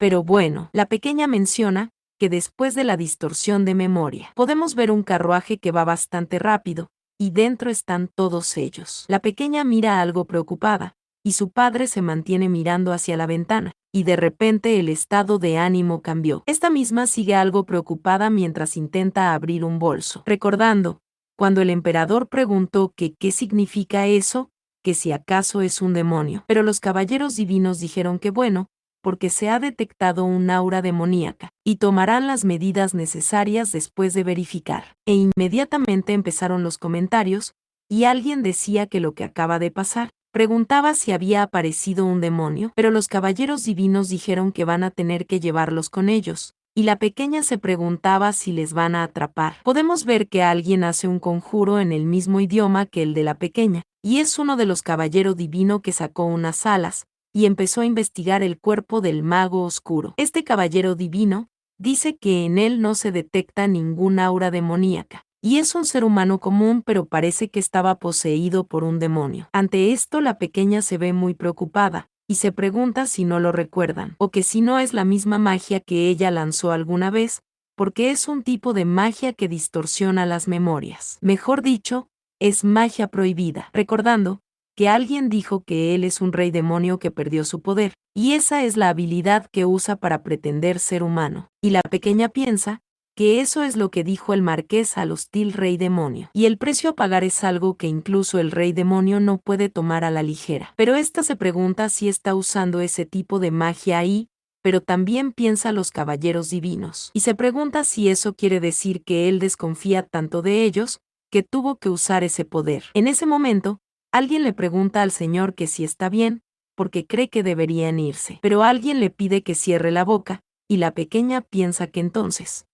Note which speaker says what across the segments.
Speaker 1: Pero bueno, la pequeña menciona que después de la distorsión de memoria, podemos ver un carruaje que va bastante rápido, y dentro están todos ellos. La pequeña mira algo preocupada, y su padre se mantiene mirando hacia la ventana, y de repente el estado de ánimo cambió. Esta misma sigue algo preocupada mientras intenta abrir un bolso, recordando, cuando el emperador preguntó que qué significa eso, que si acaso es un demonio. Pero los caballeros divinos dijeron que bueno, porque se ha detectado un aura demoníaca, y tomarán las medidas necesarias después de verificar. E inmediatamente empezaron los comentarios, y alguien decía que lo que acaba de pasar. Preguntaba si había aparecido un demonio, pero los caballeros divinos dijeron que van a tener que llevarlos con ellos, y la pequeña se preguntaba si les van a atrapar. Podemos ver que alguien hace un conjuro en el mismo idioma que el de la pequeña, y es uno de los caballeros divinos que sacó unas alas, y empezó a investigar el cuerpo del mago oscuro. Este caballero divino dice que en él no se detecta ningún aura demoníaca, y es un ser humano común, pero parece que estaba poseído por un demonio. Ante esto, la pequeña se ve muy preocupada, y se pregunta si no lo recuerdan, o que si no es la misma magia que ella lanzó alguna vez, porque es un tipo de magia que distorsiona las memorias. Mejor dicho, es magia prohibida, recordando que alguien dijo que él es un rey demonio que perdió su poder, y esa es la habilidad que usa para pretender ser humano. Y la pequeña piensa que eso es lo que dijo el marqués al hostil rey demonio, y el precio a pagar es algo que incluso el rey demonio no puede tomar a la ligera. Pero esta se pregunta si está usando ese tipo de magia ahí, pero también piensa los caballeros divinos, y se pregunta si eso quiere decir que él desconfía tanto de ellos, que tuvo que usar ese poder. En ese momento, alguien le pregunta al señor que si está bien, porque cree que deberían irse, pero alguien le pide que cierre la boca, y la pequeña piensa que entonces,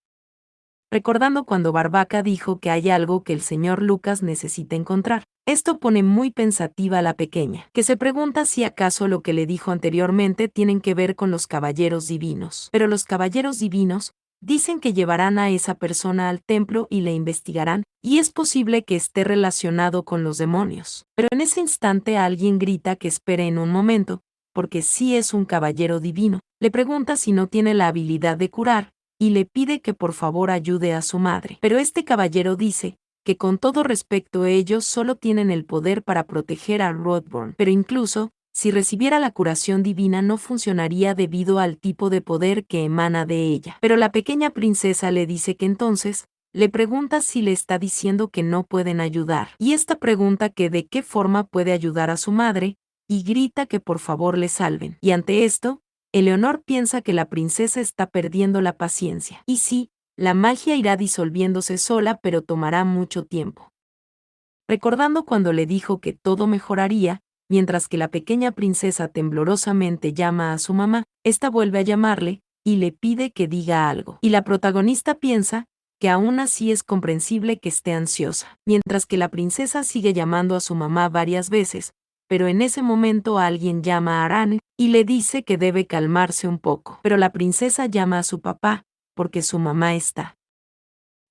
Speaker 1: recordando cuando Barbaca dijo que hay algo que el señor Lucas necesita encontrar. Esto pone muy pensativa a la pequeña, que se pregunta si acaso lo que le dijo anteriormente tienen que ver con los caballeros divinos. Pero los caballeros divinos dicen que llevarán a esa persona al templo y le investigarán, y es posible que esté relacionado con los demonios. Pero en ese instante alguien grita que espere en un momento, porque sí es un caballero divino. Le pregunta si no tiene la habilidad de curar, y le pide que por favor ayude a su madre. Pero este caballero dice que con todo respeto ellos solo tienen el poder para proteger a Rodborn, pero incluso, si recibiera la curación divina no funcionaría debido al tipo de poder que emana de ella. Pero la pequeña princesa le dice que entonces, le pregunta si le está diciendo que no pueden ayudar, y esta pregunta que de qué forma puede ayudar a su madre, y grita que por favor le salven. Y ante esto, Eleonor piensa que la princesa está perdiendo la paciencia. Y sí, la magia irá disolviéndose sola, pero tomará mucho tiempo. Recordando cuando le dijo que todo mejoraría, mientras que la pequeña princesa temblorosamente llama a su mamá, esta vuelve a llamarle, y le pide que diga algo. Y la protagonista piensa que aún así es comprensible que esté ansiosa, mientras que la princesa sigue llamando a su mamá varias veces, pero en ese momento alguien llama a Arane y le dice que debe calmarse un poco. Pero la princesa llama a su papá, porque su mamá está.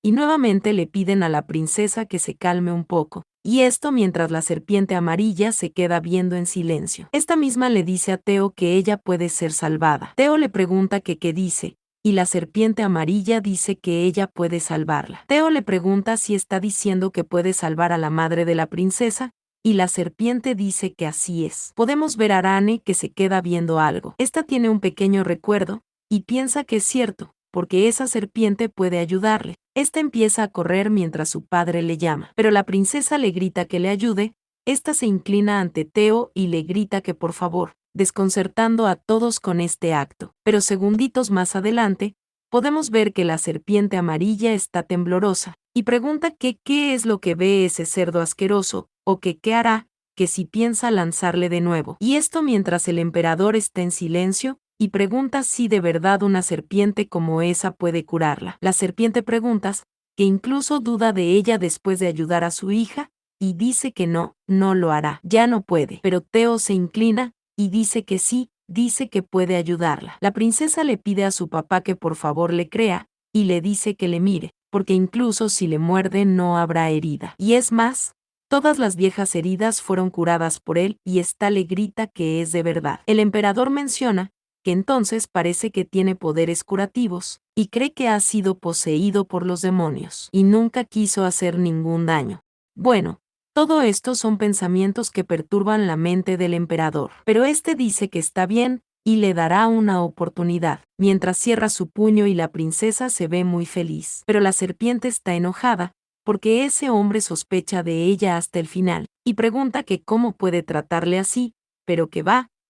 Speaker 1: Y nuevamente le piden a la princesa que se calme un poco, y esto mientras la serpiente amarilla se queda viendo en silencio. Esta misma le dice a Theo que ella puede ser salvada. Theo le pregunta que qué dice, y la serpiente amarilla dice que ella puede salvarla. Theo le pregunta si está diciendo que puede salvar a la madre de la princesa, y la serpiente dice que así es. Podemos ver a Arane que se queda viendo algo. Esta tiene un pequeño recuerdo, y piensa que es cierto, porque esa serpiente puede ayudarle. Esta empieza a correr mientras su padre le llama, pero la princesa le grita que le ayude. Esta se inclina ante Theo y le grita que por favor, desconcertando a todos con este acto. Pero segunditos más adelante, podemos ver que la serpiente amarilla está temblorosa, y pregunta que qué es lo que ve ese cerdo asqueroso, o que qué hará, que si piensa lanzarle de nuevo. Y esto mientras el emperador está en silencio, y pregunta si de verdad una serpiente como esa puede curarla. La serpiente pregunta que incluso duda de ella después de ayudar a su hija, y dice que no, no lo hará, ya no puede. Pero Theo se inclina, y dice que sí, dice que puede ayudarla. La princesa le pide a su papá que por favor le crea, y le dice que le mire, porque incluso si le muerde no habrá herida. Y es más, todas las viejas heridas fueron curadas por él, y esta le grita que es de verdad. El emperador menciona que entonces parece que tiene poderes curativos, y cree que ha sido poseído por los demonios, y nunca quiso hacer ningún daño. Bueno, todo esto son pensamientos que perturban la mente del emperador, pero este dice que está bien, y le dará una oportunidad, mientras cierra su puño y la princesa se ve muy feliz. Pero la serpiente está enojada, porque ese hombre sospecha de ella hasta el final, y pregunta que cómo puede tratarle así, pero que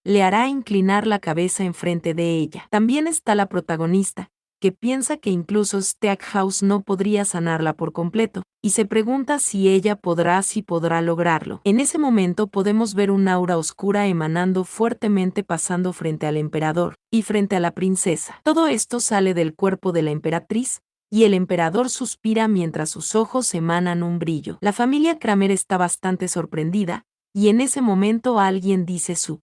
Speaker 1: le hará inclinar la cabeza enfrente de ella. También está la protagonista, que piensa que incluso Stackhouse no podría sanarla por completo, y se pregunta si ella podrá lograrlo. En ese momento podemos ver un aura oscura emanando fuertemente pasando frente al emperador, y frente a la princesa. Todo esto sale del cuerpo de la emperatriz, y el emperador suspira mientras sus ojos emanan un brillo. La familia Kramer está bastante sorprendida, y en ese momento alguien dice su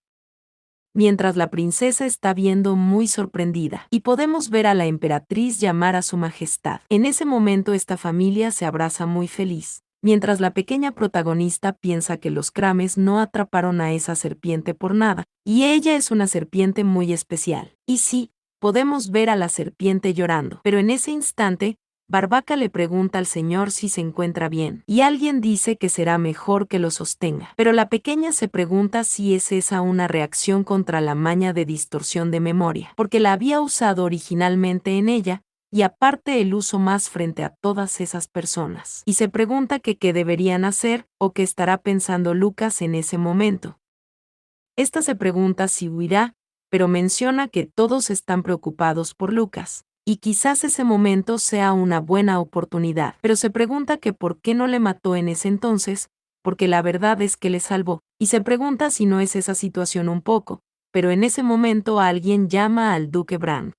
Speaker 1: mientras la princesa está viendo muy sorprendida, y podemos ver a la emperatriz llamar a su majestad. En ese momento esta familia se abraza muy feliz, mientras la pequeña protagonista piensa que los Krames no atraparon a esa serpiente por nada, y ella es una serpiente muy especial. Y sí, podemos ver a la serpiente llorando, pero en ese instante, Barbaca le pregunta al señor si se encuentra bien, y alguien dice que será mejor que lo sostenga. Pero la pequeña se pregunta si es esa una reacción contra la maña de distorsión de memoria, porque la había usado originalmente en ella, y aparte el uso más frente a todas esas personas. Y se pregunta que qué deberían hacer, o qué estará pensando Lucas en ese momento. Esta se pregunta si huirá, pero menciona que todos están preocupados por Lucas. Y quizás ese momento sea una buena oportunidad, pero se pregunta que por qué no le mató en ese entonces, porque la verdad es que le salvó, y se pregunta si no es esa situación un poco, pero en ese momento alguien llama al duque Bran.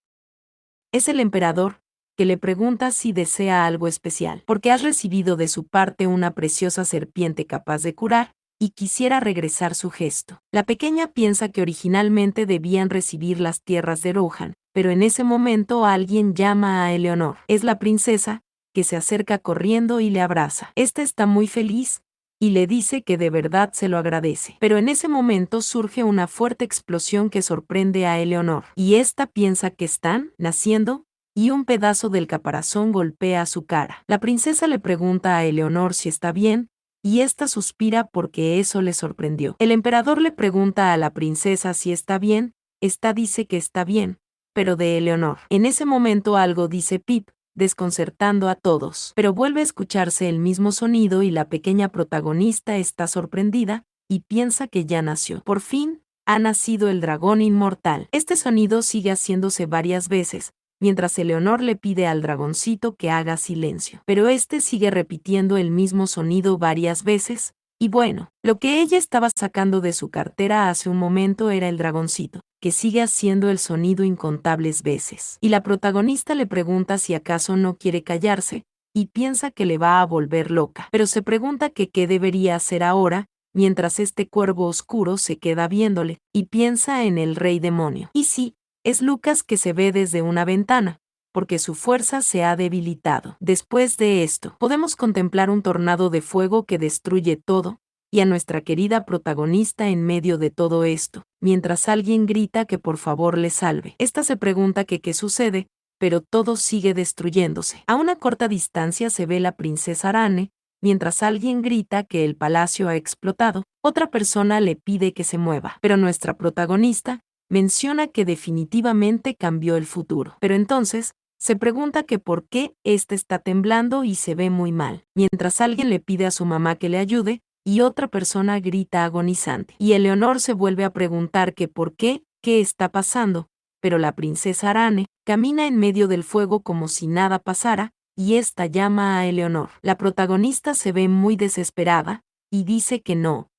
Speaker 1: Es el emperador, que le pregunta si desea algo especial, porque has recibido de su parte una preciosa serpiente capaz de curar, y quisiera regresar su gesto. La pequeña piensa que originalmente debían recibir las tierras de Rohan, pero en ese momento alguien llama a Eleonor. Es la princesa, que se acerca corriendo y le abraza. Esta está muy feliz, y le dice que de verdad se lo agradece. Pero en ese momento surge una fuerte explosión que sorprende a Eleonor, y esta piensa que están naciendo, y un pedazo del caparazón golpea su cara. La princesa le pregunta a Eleonor si está bien, y esta suspira porque eso le sorprendió. El emperador le pregunta a la princesa si está bien, esta dice que está bien, pero de Eleonor. En ese momento algo dice Pip, desconcertando a todos, pero vuelve a escucharse el mismo sonido y la pequeña protagonista está sorprendida, y piensa que ya nació. Por fin, ha nacido el dragón inmortal. Este sonido sigue haciéndose varias veces, mientras Eleonor le pide al dragoncito que haga silencio. Pero este sigue repitiendo el mismo sonido varias veces, y bueno, lo que ella estaba sacando de su cartera hace un momento era el dragoncito, que sigue haciendo el sonido incontables veces. Y la protagonista le pregunta si acaso no quiere callarse, y piensa que le va a volver loca. Pero se pregunta que qué debería hacer ahora, mientras este cuervo oscuro se queda viéndole, y piensa en el rey demonio. Y sí, es Lucas que se ve desde una ventana, porque su fuerza se ha debilitado. Después de esto, podemos contemplar un tornado de fuego que destruye todo, y a nuestra querida protagonista en medio de todo esto, mientras alguien grita que por favor le salve. Esta se pregunta que qué sucede, pero todo sigue destruyéndose. A una corta distancia se ve la princesa Arane, mientras alguien grita que el palacio ha explotado. Otra persona le pide que se mueva, pero nuestra protagonista menciona que definitivamente cambió el futuro. Pero entonces, se pregunta que por qué éste está temblando y se ve muy mal, mientras alguien le pide a su mamá que le ayude, y otra persona grita agonizante. Y Eleonor se vuelve a preguntar que por qué está pasando, pero la princesa Arane camina en medio del fuego como si nada pasara, y esta llama a Eleonor. La protagonista se ve muy desesperada, y dice que no.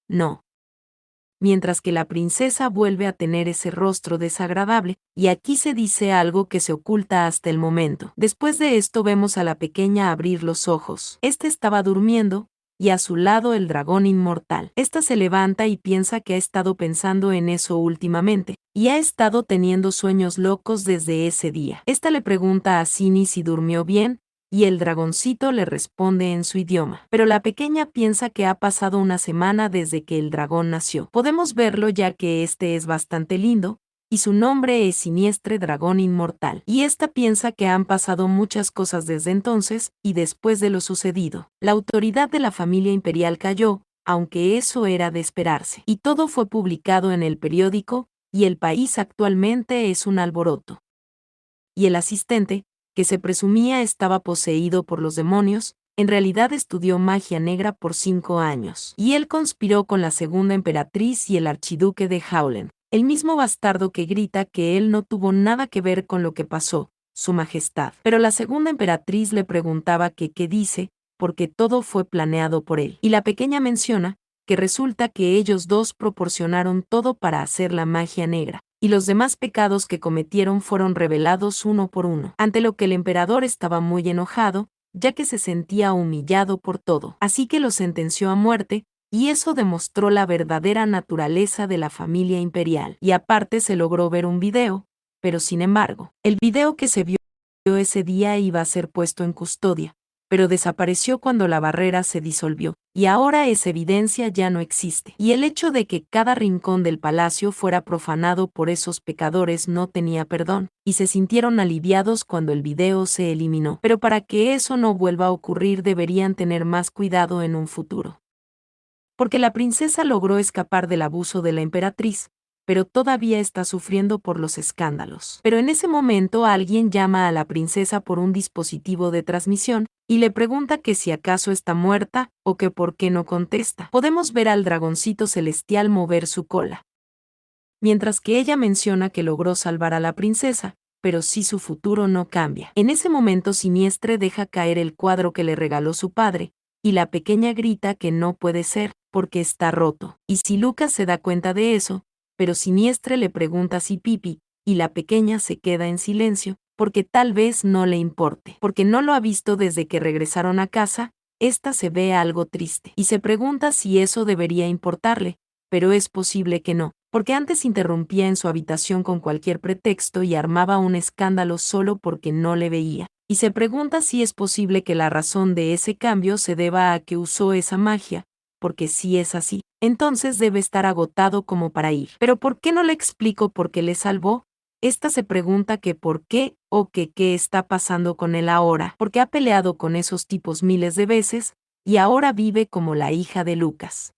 Speaker 1: Mientras que la princesa vuelve a tener ese rostro desagradable, y aquí se dice algo que se oculta hasta el momento. Después de esto vemos a la pequeña abrir los ojos. Este estaba durmiendo, y a su lado el dragón inmortal. Esta se levanta y piensa que ha estado pensando en eso últimamente, y ha estado teniendo sueños locos desde ese día. Esta le pregunta a Cini si durmió bien, y el dragoncito le responde en su idioma. Pero la pequeña piensa que ha pasado una semana desde que el dragón nació. Podemos verlo ya que este es bastante lindo, y su nombre es Siniestre Dragón Inmortal. Y esta piensa que han pasado muchas cosas desde entonces y después de lo sucedido. La autoridad de la familia imperial cayó, aunque eso era de esperarse. Y todo fue publicado en el periódico, y el país actualmente es un alboroto. Y el asistente, que se presumía estaba poseído por los demonios, en realidad estudió magia negra por 5 años. Y él conspiró con la segunda emperatriz y el archiduque de Howland, el mismo bastardo que grita que él no tuvo nada que ver con lo que pasó, su majestad. Pero la segunda emperatriz le preguntaba que qué dice, porque todo fue planeado por él. Y la pequeña menciona que resulta que ellos dos proporcionaron todo para hacer la magia negra, y los demás pecados que cometieron fueron revelados uno por uno, ante lo que el emperador estaba muy enojado, ya que se sentía humillado por todo. Así que lo sentenció a muerte, y eso demostró la verdadera naturaleza de la familia imperial. Y aparte se logró ver un video, pero sin embargo, el video que se vio ese día iba a ser puesto en custodia, pero desapareció cuando la barrera se disolvió, y ahora esa evidencia ya no existe. Y el hecho de que cada rincón del palacio fuera profanado por esos pecadores no tenía perdón, y se sintieron aliviados cuando el video se eliminó. Pero para que eso no vuelva a ocurrir deberían tener más cuidado en un futuro. Porque la princesa logró escapar del abuso de la emperatriz, pero todavía está sufriendo por los escándalos. Pero en ese momento alguien llama a la princesa por un dispositivo de transmisión y le pregunta que si acaso está muerta o que por qué no contesta. Podemos ver al dragoncito celestial mover su cola, mientras que ella menciona que logró salvar a la princesa, pero si su futuro no cambia. En ese momento Siniestre deja caer el cuadro que le regaló su padre, y la pequeña grita que no puede ser, porque está roto. Y si Lucas se da cuenta de eso, pero Siniestre le pregunta si Pipi, y la pequeña se queda en silencio, porque tal vez no le importe, porque no lo ha visto desde que regresaron a casa. Esta se ve algo triste, y se pregunta si eso debería importarle, pero es posible que no, porque antes interrumpía en su habitación con cualquier pretexto y armaba un escándalo solo porque no le veía. Y se pregunta si es posible que la razón de ese cambio se deba a que usó esa magia, porque si es así, entonces debe estar agotado como para ir. Pero ¿por qué no le explico por qué le salvó? Esta se pregunta que por qué o que qué está pasando con él ahora, porque ha peleado con esos tipos miles de veces, y ahora vive como la hija de Lucas.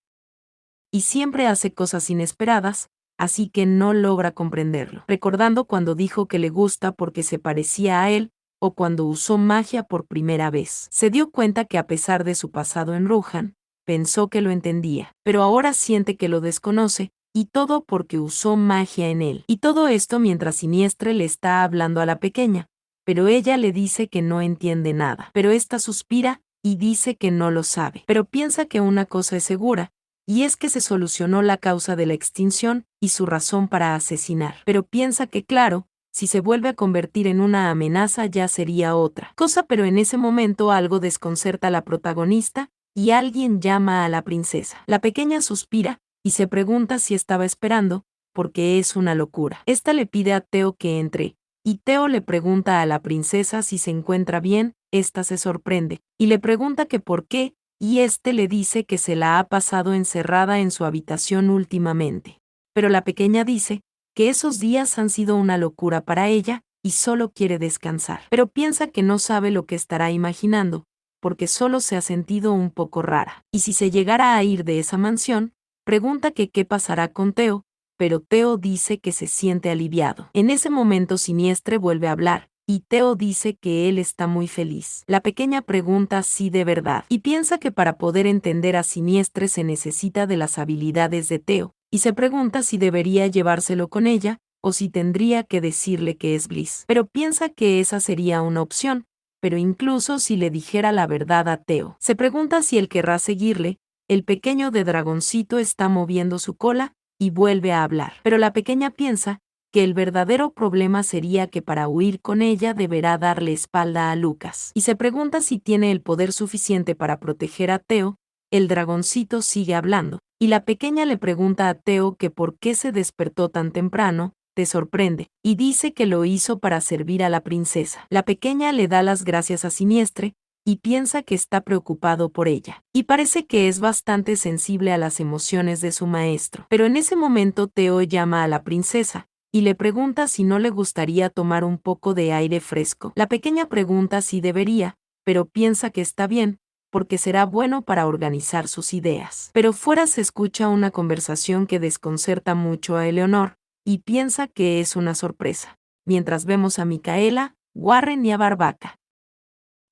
Speaker 1: Y siempre hace cosas inesperadas, así que no logra comprenderlo. Recordando cuando dijo que le gusta porque se parecía a él, o cuando usó magia por primera vez. Se dio cuenta que a pesar de su pasado en Rohan, pensó que lo entendía, pero ahora siente que lo desconoce, y todo porque usó magia en él. Y todo esto mientras Siniestre le está hablando a la pequeña, pero ella le dice que no entiende nada. Pero esta suspira, y dice que no lo sabe, pero piensa que una cosa es segura, y es que se solucionó la causa de la extinción y su razón para asesinar. Pero piensa que claro, si se vuelve a convertir en una amenaza ya sería otra cosa, pero en ese momento algo desconcerta a la protagonista, y alguien llama a la princesa. La pequeña suspira, y se pregunta si estaba esperando, porque es una locura. Esta le pide a Theo que entre, y Theo le pregunta a la princesa si se encuentra bien. Esta se sorprende, y le pregunta que por qué, y este le dice que se la ha pasado encerrada en su habitación últimamente. Pero la pequeña dice que esos días han sido una locura para ella, y solo quiere descansar. Pero piensa que no sabe lo que estará imaginando, porque solo se ha sentido un poco rara. Y si se llegara a ir de esa mansión, pregunta que qué pasará con Theo, pero Theo dice que se siente aliviado. En ese momento Siniestre vuelve a hablar, y Theo dice que él está muy feliz. La pequeña pregunta si de verdad, y piensa que para poder entender a Siniestre se necesita de las habilidades de Theo, y se pregunta si debería llevárselo con ella, o si tendría que decirle que es Bliss. Pero piensa que esa sería una opción, pero incluso si le dijera la verdad a Theo. Se pregunta si él querrá seguirle. El pequeño de dragoncito está moviendo su cola, y vuelve a hablar. Pero la pequeña piensa que el verdadero problema sería que para huir con ella deberá darle espalda a Lucas. Y se pregunta si tiene el poder suficiente para proteger a Theo. El dragoncito sigue hablando, y la pequeña le pregunta a Theo que por qué se despertó tan temprano. Te sorprende, y dice que lo hizo para servir a la princesa. La pequeña le da las gracias a Siniestre, y piensa que está preocupado por ella, y parece que es bastante sensible a las emociones de su maestro. Pero en ese momento Theo llama a la princesa, y le pregunta si no le gustaría tomar un poco de aire fresco. La pequeña pregunta si debería, pero piensa que está bien, porque será bueno para organizar sus ideas. Pero fuera se escucha una conversación que desconcerta mucho a Eleonor, y piensa que es una sorpresa, mientras vemos a Micaela, Warren y a Barbaca.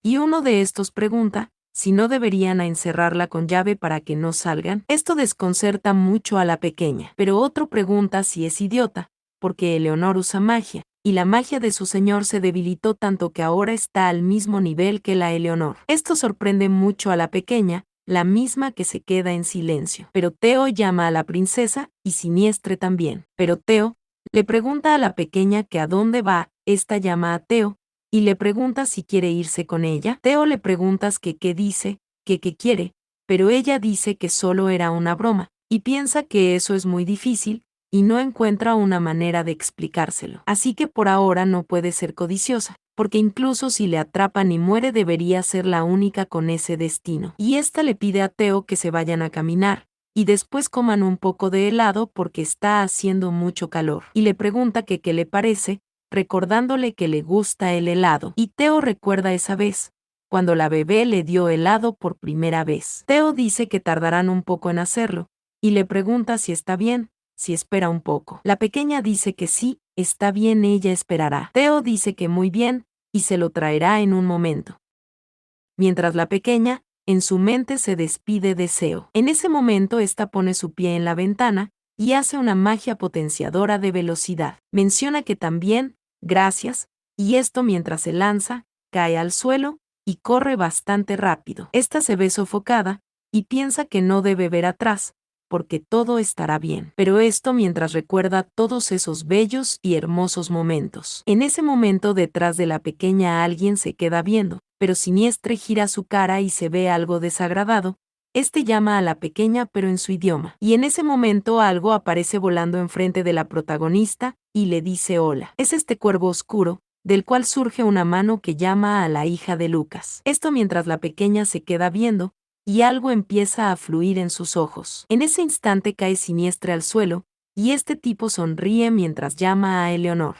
Speaker 1: Y uno de estos pregunta si no deberían encerrarla con llave para que no salgan. Esto desconcerta mucho a la pequeña, pero otro pregunta si es idiota, porque Eleonor usa magia, y la magia de su señor se debilitó tanto que ahora está al mismo nivel que la Eleonor. Esto sorprende mucho a la pequeña, la misma que se queda en silencio. Pero Teo llama a la princesa, y Siniestre también. Pero Teo le pregunta a la pequeña que a dónde va, esta llama a Teo, y le pregunta si quiere irse con ella. Teo le preguntas que qué dice, que qué quiere, pero ella dice que solo era una broma, y piensa que eso es muy difícil, y no encuentra una manera de explicárselo. Así que por ahora no puede ser codiciosa, porque incluso si le atrapan y muere debería ser la única con ese destino. Y esta le pide a Teo que se vayan a caminar, y después coman un poco de helado porque está haciendo mucho calor. Y le pregunta que qué le parece, recordándole que le gusta el helado. Y Teo recuerda esa vez, cuando la bebé le dio helado por primera vez. Teo dice que tardarán un poco en hacerlo, y le pregunta si está bien, si espera un poco. La pequeña dice que sí, está bien, ella esperará. Teo dice que muy bien, y se lo traerá en un momento. Mientras la pequeña, en su mente se despide de Seo. En ese momento ésta pone su pie en la ventana, y hace una magia potenciadora de velocidad. Menciona que también, gracias, y esto mientras se lanza, cae al suelo, y corre bastante rápido. Esta se ve sofocada, y piensa que no debe ver atrás, porque todo estará bien. Pero esto mientras recuerda todos esos bellos y hermosos momentos. En ese momento detrás de la pequeña alguien se queda viendo, pero Siniestre gira su cara y se ve algo desagradado. Este llama a la pequeña pero en su idioma, y en ese momento algo aparece volando enfrente de la protagonista, y le dice hola. Es este cuervo oscuro, del cual surge una mano que llama a la hija de Lucas. Esto mientras la pequeña se queda viendo, y algo empieza a fluir en sus ojos. En ese instante cae Siniestre al suelo, y este tipo sonríe mientras llama a Eleonor.